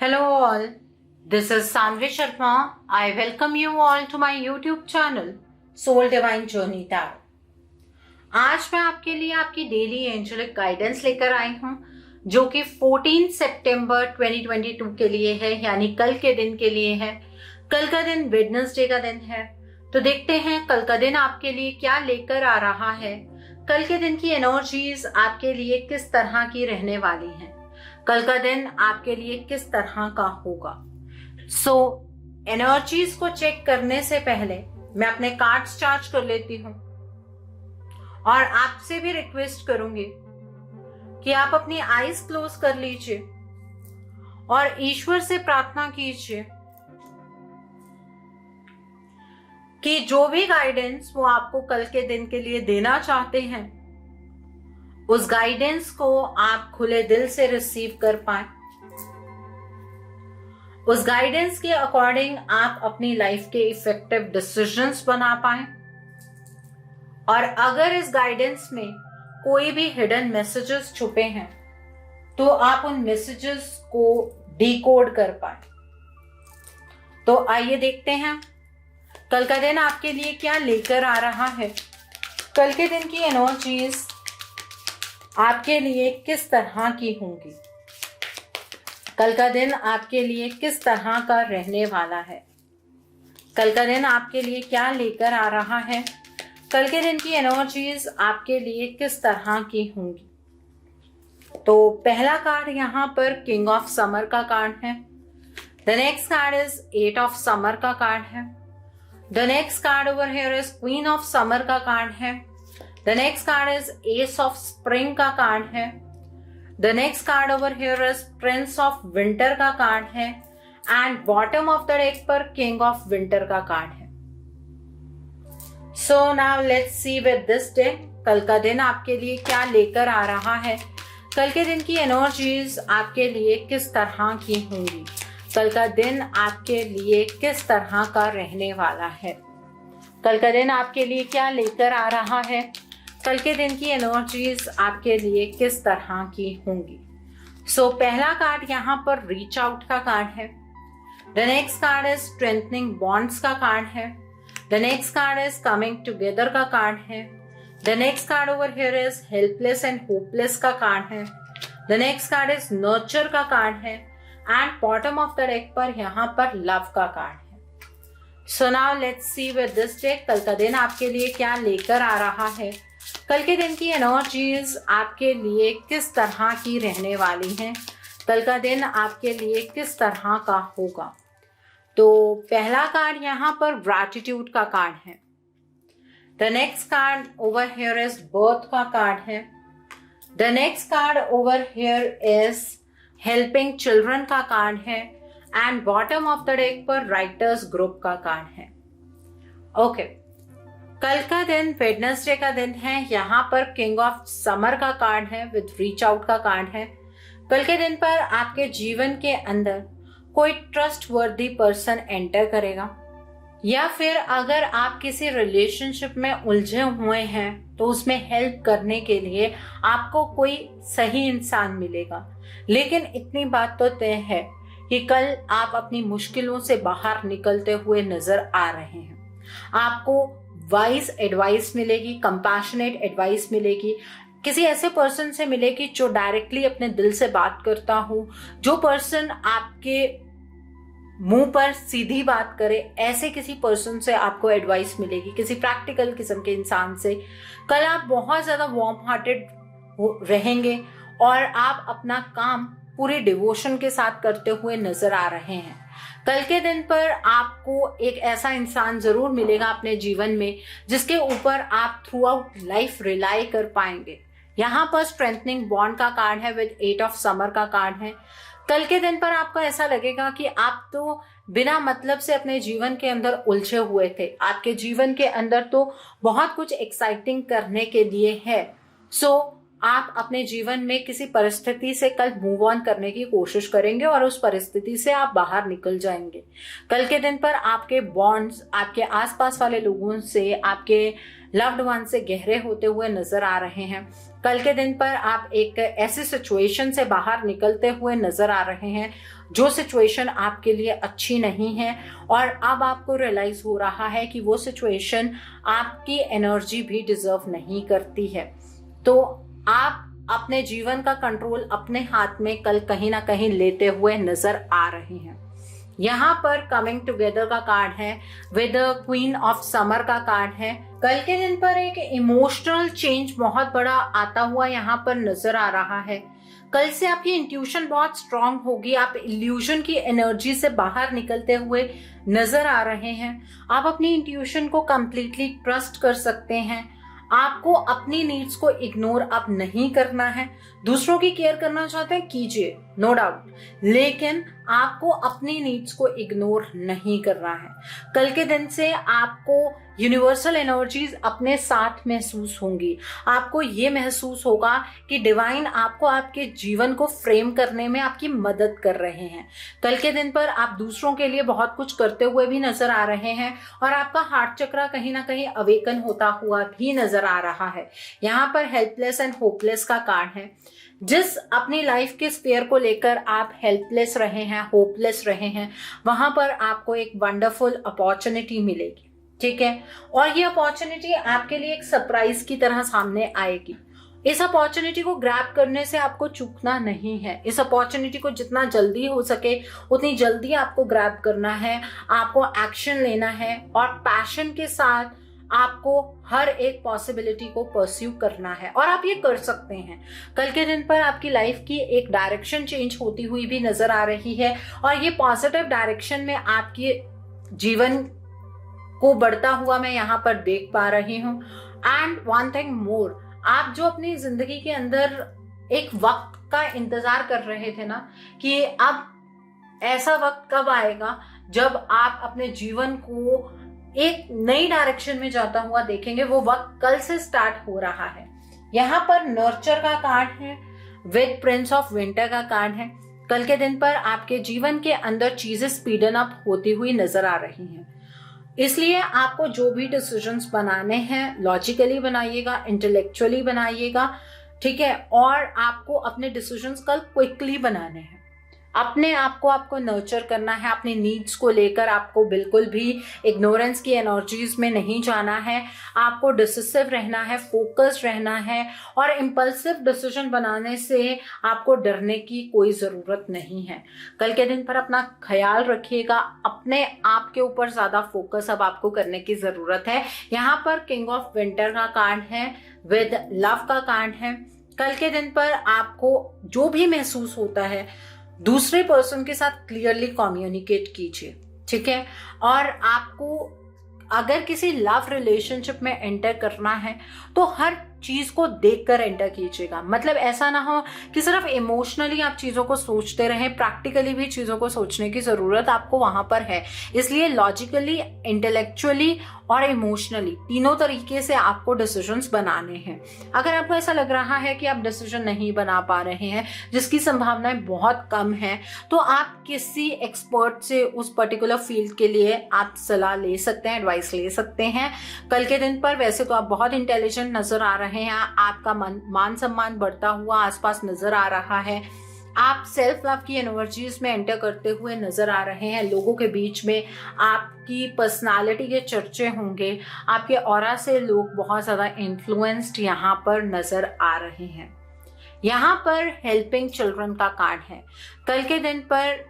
Hello all, this is Sanvi Sharma. I welcome you all to my YouTube channel Soul Divine Journey Tarot. आज मैं आपके लिए आपकी daily angelic guidance लेकर आई हूँ जो कि 14 सितंबर 2022 के लिए है, यानी कल के दिन के लिए है। कल का दिन वेडनेसडे का दिन है, तो देखते हैं कल का दिन आपके लिए क्या लेकर आ रहा है। कल के दिन की एनर्जीज आपके लिए किस तरह की रहने वाली हैं, कल का दिन आपके लिए किस तरह का होगा। एनर्जीज को चेक करने से पहले मैं अपने कार्ड्स चार्ज कर लेती हूँ और आपसे भी रिक्वेस्ट करूंगी कि आप अपनी आईज क्लोज कर लीजिए और ईश्वर से प्रार्थना कीजिए कि जो भी गाइडेंस वो आपको कल के दिन के लिए देना चाहते हैं, उस गाइडेंस को आप खुले दिल से रिसीव कर पाए। उस गाइडेंस के अकॉर्डिंग आप अपनी लाइफ के इफेक्टिव डिसीजंस बना पाए। और अगर इस गाइडेंस में कोई भी हिडन मैसेजेस छुपे हैं तो आप उन मैसेजेस को डिकोड कर पाए। तो आइए देखते हैं कल का दिन आपके लिए क्या लेकर आ रहा है। कल के दिन की एनर्जीज आपके लिए किस तरह की होंगी, कल का दिन आपके लिए किस तरह का रहने वाला है, कल का दिन आपके लिए क्या लेकर आ रहा है, कल के दिन की एनर्जीज आपके लिए किस तरह की होंगी। तो पहला कार्ड यहाँ पर किंग ऑफ समर का कार्ड है। The next card is 8 of summer का कार्ड है। The next card over here is queen of summer का कार्ड है। The next card is Ace of Spring का कार्ड है। The next card over here is Prince of Winter का card है and bottom of the deck पर King of Winter का card है। So now let's see with this day कल का दिन आपके लिए क्या लेकर आ रहा है। कल के दिन की एनर्जीज आपके लिए किस तरह की होंगी, कल का दिन आपके लिए किस तरह का रहने वाला है, कल का दिन आपके लिए क्या लेकर आ रहा है, कल के दिन की एनर्जीज आपके लिए किस तरह की होंगी। पहला कार्ड यहाँ पर रीच आउट का कार्ड है। The next card is strengthening bonds का कार्ड है। The next card is coming together का कार्ड है। The next card over here is helpless and hopeless का कार्ड है। The next card is nurture का card है and bottom of the deck पर यहाँ पर लव का कार्ड है। So now let's see with this deck कल का दिन आपके लिए क्या लेकर आ रहा है। कल के दिन की एनर्जीज आपके लिए किस तरह की रहने वाली हैं, कल का दिन आपके लिए किस तरह का होगा। तो पहला कार्ड यहाँ पर ग्रैटिट्यूड का कार्ड है। The next card over here is birth का कार्ड है। The next card over here is helping children का कार्ड है and bottom of the deck पर राइटर्स ग्रुप का कार्ड है। ओके, कल का दिन वेडनेसडे का दिन है। यहाँ पर किंग ऑफ समर का कार्ड है विद रीच आउट का कार्ड है। कल के दिन पर आपके जीवन के अंदर कोई ट्रस्ट वर्दी पर्सन एंटर करेगा, या फिर अगर आप किसी रिलेशनशिप में उलझे हुए हैं तो उसमें हेल्प करने के लिए आपको कोई सही इंसान मिलेगा। लेकिन इतनी बात तो तय है कि कल आप अपनी मुश्किलों से बाहर निकलते हुए नजर आ रहे हैं। आपको वाइज एडवाइस मिलेगी, कंपैशनेट एडवाइस मिलेगी, किसी ऐसे पर्सन से मिलेगी जो डायरेक्टली अपने दिल से बात करता हो, जो पर्सन आपके मुंह पर सीधी बात करे, ऐसे किसी पर्सन से आपको एडवाइस मिलेगी, किसी प्रैक्टिकल किस्म के इंसान से। कल आप बहुत ज्यादा वार्म हार्टेड रहेंगे और आप अपना काम पूरे डिवोशन के साथ करते हुए नजर आ रहे हैं। कल के दिन पर आपको एक ऐसा इंसान जरूर मिलेगा अपने जीवन में जिसके ऊपर आप थ्रू आउट लाइफ रिलाई कर पाएंगे। यहाँ पर स्ट्रेंथनिंग बॉन्ड का कार्ड है विद 8 ऑफ समर का कार्ड है। कल के दिन पर आपको ऐसा लगेगा कि आप तो बिना मतलब से अपने जीवन के अंदर उलझे हुए थे। आपके जीवन के अंदर तो बहुत कुछ एक्साइटिंग करने के लिए है। आप अपने जीवन में किसी परिस्थिति से कल मूव ऑन करने की कोशिश करेंगे और उस परिस्थिति से आप बाहर निकल जाएंगे। कल के दिन पर आपके बॉन्ड्स आपके आसपास वाले लोगों से, आपके लव्ड वन से गहरे होते हुए नजर आ रहे हैं। कल के दिन पर आप एक ऐसी सिचुएशन से बाहर निकलते हुए नजर आ रहे हैं जो सिचुएशन आपके लिए अच्छी नहीं है, और अब आपको रियलाइज हो रहा है कि वो सिचुएशन आपकी एनर्जी भी डिजर्व नहीं करती है। तो आप अपने जीवन का कंट्रोल अपने हाथ में कल कहीं ना कहीं लेते हुए नजर आ रहे हैं। यहाँ पर कमिंग टुगेदर का कार्ड है, विद क्वीन ऑफ समर का कार्ड है। कल के दिन पर एक इमोशनल चेंज बहुत बड़ा आता हुआ यहाँ पर नजर आ रहा है। कल से आपकी इंट्यूशन बहुत स्ट्रांग होगी, आप इल्यूजन की एनर्जी से बाहर निकलते हुए नजर आ रहे हैं। आप अपनी इंट्यूशन को कंप्लीटली ट्रस्ट कर सकते हैं। आपको अपनी नीड्स को इग्नोर अब नहीं करना है। दूसरों की केयर करना चाहते हैं कीजिए, नो डाउट, लेकिन आपको अपनी नीड्स को इग्नोर नहीं करना है। कल के दिन से आपको यूनिवर्सल एनर्जीज अपने साथ महसूस होंगी। आपको ये महसूस होगा कि डिवाइन आपको आपके जीवन को फ्रेम करने में आपकी मदद कर रहे हैं। कल के दिन पर आप दूसरों के लिए बहुत कुछ करते हुए भी नजर आ रहे हैं और आपका हार्ट चक्र कहीं ना कहीं अवेकन होता हुआ भी नजर आ रहा है। यहाँ पर हेल्पलेस एंड होपलेस का कार्ड है। जिस अपनी लाइफ के स्फीयर को लेकर आप हेल्पलेस रहे हैं, होपलेस रहे हैं, वहां पर आपको एक वंडरफुल अपॉर्चुनिटी मिलेगी, ठीक है। और ये अपॉर्चुनिटी आपके लिए एक सरप्राइज की तरह सामने आएगी। इस अपॉर्चुनिटी को ग्रैब करने से आपको चूकना नहीं है। इस अपॉर्चुनिटी को जितना जल्दी हो सके उतनी जल्दी आपको ग्रैब करना है, आपको एक्शन लेना है और पैशन के साथ आपको हर एक पॉसिबिलिटी को परस्यू करना है, और आप ये कर सकते हैं। कल के दिन पर आपकी लाइफ की एक डायरेक्शन चेंज होती हुई भी नजर आ रही है और ये पॉजिटिव डायरेक्शन में आपके जीवन को बढ़ता हुआ मैं यहाँ पर देख पा रही हूँ। एंड वन थिंग मोर, आप जो अपनी जिंदगी के अंदर एक वक्त का इंतजार कर रहे थे ना, कि अब ऐसा वक्त कब आएगा जब आप अपने जीवन को एक नई डायरेक्शन में जाता हुआ देखेंगे, वो वक्त कल से स्टार्ट हो रहा है। यहाँ पर नर्चर का कार्ड है, विद प्रिंस ऑफ विंटर का कार्ड है। कल के दिन पर आपके जीवन के अंदर चीजें स्पीडन अप होती हुई नजर आ रही हैं, इसलिए आपको जो भी डिसीजंस बनाने हैं लॉजिकली बनाइएगा, इंटेलेक्चुअली बनाइएगा, ठीक है। और आपको अपने डिसीजंस कल क्विकली बनाने हैं। अपने आप को आपको नर्चर करना है। अपनी नीड्स को लेकर आपको बिल्कुल भी इग्नोरेंस की एनर्जीज में नहीं जाना है। आपको डिसिसिव रहना है, फोकस्ड रहना है, और इम्पल्सिव डिसीजन बनाने से आपको डरने की कोई ज़रूरत नहीं है। कल के दिन पर अपना ख्याल रखिएगा, अपने आप के ऊपर ज़्यादा फोकस अब आपको करने की ज़रूरत है। यहाँ पर किंग ऑफ विंटर का कार्ड है, विद लव का कार्ड है। कल के दिन पर आपको जो भी महसूस होता है दूसरे पर्सन के साथ क्लियरली कम्युनिकेट कीजिए, ठीक है। और आपको अगर किसी लव रिलेशनशिप में एंटर करना है तो हर चीज को देखकर एंटर कीजिएगा। मतलब ऐसा ना हो कि सिर्फ इमोशनली आप चीजों को सोचते रहें, प्रैक्टिकली भी चीजों को सोचने की जरूरत आपको वहां पर है। इसलिए लॉजिकली, इंटेलेक्चुअली और इमोशनली तीनों तरीके से आपको डिसीजंस बनाने हैं। अगर आपको ऐसा लग रहा है कि आप डिसीजन नहीं बना पा रहे हैं, जिसकी संभावनाएं बहुत कम है, तो आप किसी एक्सपर्ट से उस पर्टिकुलर फील्ड के लिए आप सलाह ले सकते हैं, एडवाइस ले सकते हैं। कल के दिन पर वैसे तो आप बहुत इंटेलिजेंट नजर आ रहे हैं, आपका मान सम्मान बढ़ता हुआ आसपास नजर आ रहा है। आप सेल्फ लव की एनर्जीज में एंटर करते हुए नजर आ रहे हैं। लोगों के बीच में आपकी पर्सनालिटी के चर्चे होंगे, आपके ऑरा से लोग बहुत ज्यादा इन्फ्लुएंस्ड यहाँ पर नजर आ रहे हैं। यहाँ पर हेल्पिंग चिल्ड्रन का कार्ड है। कल के दिन पर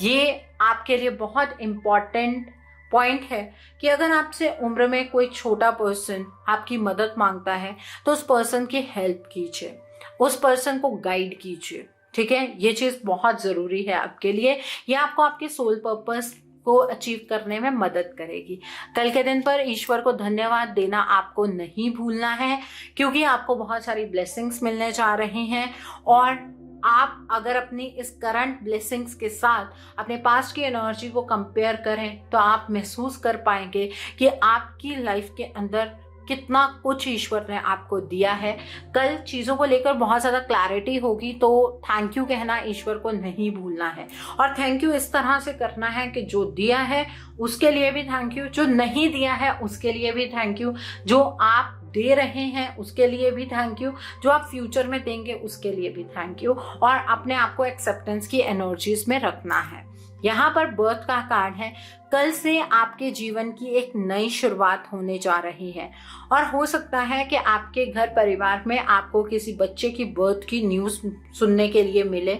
ये आपके लिए बहुत इम्पॉर्टेंट पॉइंट है कि अगर आपसे उम्र में कोई छोटा पर्सन आपकी मदद मांगता है तो उस पर्सन की हेल्प कीजिए, उस पर्सन को गाइड कीजिए, ठीक है। ये चीज बहुत जरूरी है आपके लिए। ये आपको आपके सोल पर्पस को अचीव करने में मदद करेगी। कल के दिन पर ईश्वर को धन्यवाद देना आपको नहीं भूलना है, क्योंकि आपको बहुत सारी ब्लेसिंग्स मिलने जा रही हैं। और आप अगर अपनी इस करंट ब्लेसिंग्स के साथ अपने पास्ट की एनर्जी को कंपेयर करें तो आप महसूस कर पाएंगे कि आपकी लाइफ के अंदर कितना कुछ ईश्वर ने आपको दिया है। कल चीज़ों को लेकर बहुत ज़्यादा क्लैरिटी होगी, तो थैंक यू कहना ईश्वर को नहीं भूलना है। और थैंक यू इस तरह से करना है कि जो दिया है उसके लिए भी थैंक यू, जो नहीं दिया है उसके लिए भी थैंक यू, जो आप दे रहे हैं उसके लिए भी थैंक यू, जो आप फ्यूचर में देंगे उसके लिए भी थैंक यू। और अपने आप को एक्सेप्टेंस की एनर्जीज में रखना है। यहाँ पर बर्थ का कार्ड है। कल से आपके जीवन की एक नई शुरुआत होने जा रही है और हो सकता है कि आपके घर परिवार में आपको किसी बच्चे की बर्थ की न्यूज़ सुनने के लिए मिले।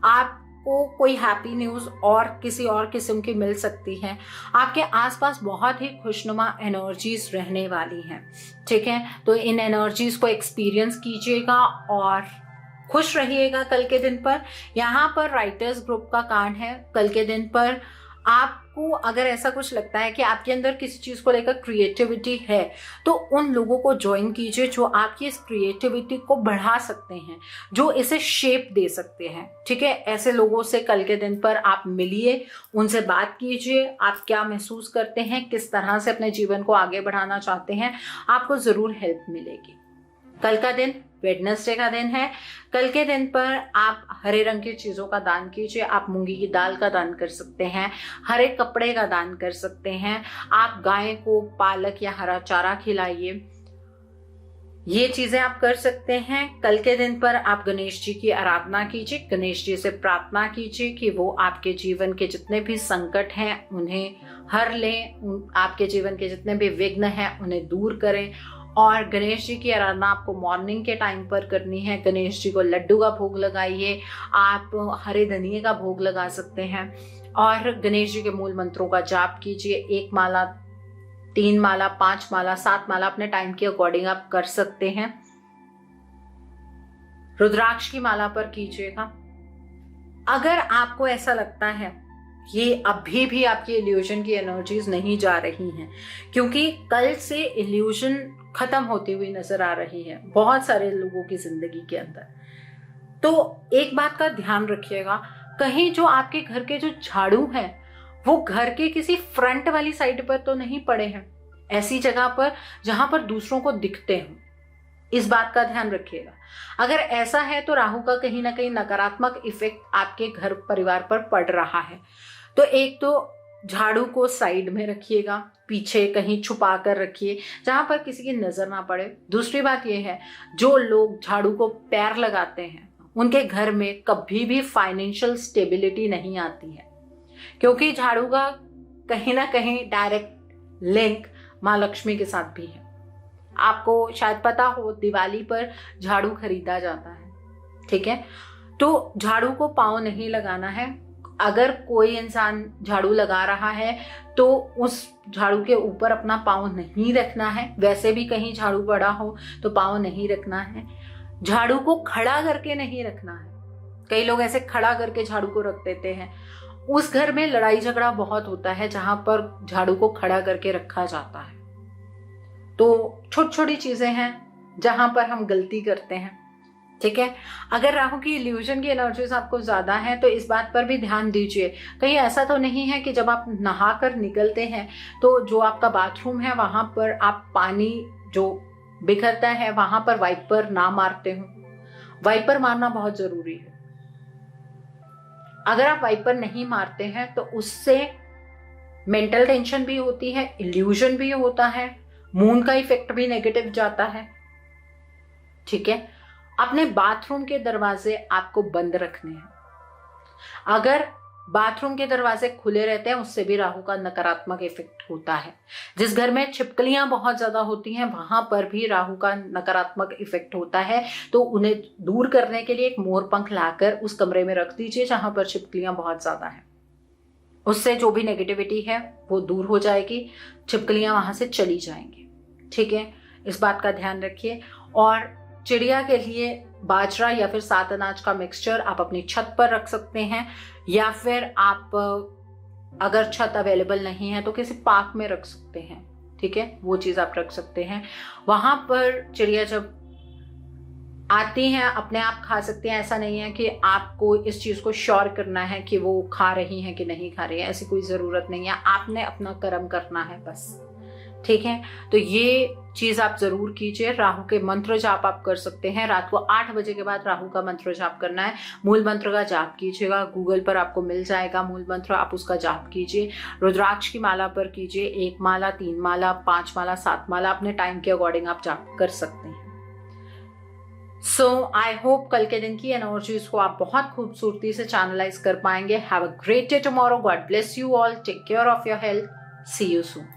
आपको कोई हैप्पी न्यूज़ और किसी और किस्म की मिल सकती है। आपके आसपास बहुत ही खुशनुमा एनर्जीज रहने वाली हैं, ठीक है। तो इन एनर्जीज को एक्सपीरियंस कीजिएगा और खुश रहिएगा कल के दिन पर। यहाँ पर राइटर्स ग्रुप का कार्ड है। कल के दिन पर आपको अगर ऐसा कुछ लगता है कि आपके अंदर किसी चीज़ को लेकर क्रिएटिविटी है, तो उन लोगों को ज्वाइन कीजिए जो आपकी इस क्रिएटिविटी को बढ़ा सकते हैं, जो इसे शेप दे सकते हैं, ठीक है। ऐसे लोगों से कल के दिन पर आप मिलिए, उनसे बात कीजिए। आप क्या महसूस करते हैं, किस तरह से अपने जीवन को आगे बढ़ाना चाहते हैं, आपको ज़रूर हेल्प मिलेगी। कल का दिन वेडनेसडे का दिन है। कल के दिन पर आप हरे रंग की चीज़ों का दान कीजिए। आप मूंगी की दाल का दान कर सकते हैं, हरे कपड़े का दान कर सकते हैं। आप गाय को पालक या हरा चारा खिलाइए, ये चीज़ें आप कर सकते हैं। कल के दिन पर आप गणेश जी की आराधना कीजिए, गणेश जी से प्रार्थना कीजिए कि वो आपके जीवन के जितने भी संकट हैं उन्हें हर लें, आपके जीवन के जितने भी विघ्न हैं उन्हें दूर करें। और गणेश जी की आराधना आपको मॉर्निंग के टाइम पर करनी है। गणेश जी को लड्डू का भोग लगाइए, आप हरे धनिये का भोग लगा सकते हैं और गणेश जी के मूल मंत्रों का जाप कीजिए। 1 माला, 3 माला, 5 माला, 7 माला अपने टाइम के अकॉर्डिंग आप कर सकते हैं। रुद्राक्ष की माला पर कीजिएगा। अगर आपको ऐसा लगता है ये अभी भी आपकी इल्यूजन की एनर्जीज नहीं जा रही हैं, क्योंकि कल से इल्यूजन खत्म होती हुई नजर आ रही है बहुत सारे लोगों की जिंदगी के अंदर, तो एक बात का ध्यान रखिएगा, कहीं जो आपके घर के जो झाड़ू हैं वो घर के किसी फ्रंट वाली साइड पर तो नहीं पड़े हैं, ऐसी जगह पर जहां पर दूसरों को दिखते हों। इस बात का ध्यान रखिएगा। अगर ऐसा है तो राहु का कहीं ना कहीं नकारात्मक इफेक्ट आपके घर परिवार पर पड़ रहा है। तो एक तो झाड़ू को साइड में रखिएगा, पीछे कहीं छुपा कर रखिए जहां पर किसी की नजर ना पड़े। दूसरी बात यह है, जो लोग झाड़ू को पैर लगाते हैं उनके घर में कभी भी फाइनेंशियल स्टेबिलिटी नहीं आती है, क्योंकि झाड़ू का कहीं ना कहीं डायरेक्ट लिंक माँ लक्ष्मी के साथ भी है। आपको शायद पता हो दिवाली पर झाड़ू खरीदा जाता है, ठीक है। तो झाड़ू को पाँव नहीं लगाना है। अगर कोई इंसान झाड़ू लगा रहा है तो उस झाड़ू के ऊपर अपना पाँव नहीं रखना है। वैसे भी कहीं झाड़ू बड़ा हो तो पाँव नहीं रखना है। झाड़ू को खड़ा करके नहीं रखना है। कई लोग ऐसे खड़ा करके झाड़ू को रख देते हैं, उस घर में लड़ाई झगड़ा बहुत होता है जहां पर झाड़ू को खड़ा करके रखा जाता है। तो छोटी छोटी चीजें हैं जहां पर हम गलती करते हैं, ठीक है। अगर राहु की इल्यूजन की एनर्जीज आपको ज्यादा है तो इस बात पर भी ध्यान दीजिए, कहीं ऐसा तो नहीं है कि जब आप नहा कर निकलते हैं तो जो आपका बाथरूम है वहां पर आप पानी जो बिखरता है वहां पर वाइपर ना मारते हो। वाइपर मारना बहुत जरूरी है। अगर आप वाइपर नहीं मारते हैं तो उससे मेंटल टेंशन भी होती है, इल्यूजन भी होता है, मून का इफेक्ट भी नेगेटिव जाता है, ठीक है। अपने बाथरूम के दरवाजे आपको बंद रखने हैं। अगर बाथरूम के दरवाजे खुले रहते हैं उससे भी राहु का नकारात्मक इफेक्ट होता है। जिस घर में छिपकलियां बहुत ज्यादा होती हैं वहां पर भी राहु का नकारात्मक इफेक्ट होता है। तो उन्हें दूर करने के लिए एक मोरपंख लाकर उस कमरे में रख दीजिए जहां पर छिपकलियां बहुत ज्यादा हैं। उससे जो भी नेगेटिविटी है वो दूर हो जाएगी, छिपकलियां वहां से चली जाएंगी, ठीक है। इस बात का ध्यान रखिए। और चिड़िया के लिए बाजरा या फिर 7 अनाज का मिक्सचर आप अपनी छत पर रख सकते हैं, या फिर आप अगर छत अवेलेबल नहीं है तो किसी पार्क में रख सकते हैं, ठीक है। वो चीज़ आप रख सकते हैं। वहां पर चिड़िया जब आती हैं अपने आप खा सकती हैं। ऐसा नहीं है कि आपको इस चीज़ को श्योर करना है कि वो खा रही हैं कि नहीं खा रही है, ऐसी कोई ज़रूरत नहीं है। आपने अपना कर्म करना है बस, ठीक है, तो ये चीज आप जरूर कीजिए। राहु के मंत्र जाप आप कर सकते हैं। रात को 8 बजे के बाद राहु का मंत्र जाप करना है। मूल मंत्र का जाप कीजिएगा, गूगल पर आपको मिल जाएगा मूल मंत्र, आप उसका जाप कीजिए। रुद्राक्ष की माला पर कीजिए, 1 माला, 3 माला, 5 माला, 7 माला, अपने टाइम के अकॉर्डिंग आप जाप कर सकते हैं। सो आई होप कल के दिन की एनर्जीज को आप बहुत खूबसूरती से चैनलाइज कर पाएंगे। Have a great day tomorrow. God bless you all. Take care of your health. See you soon.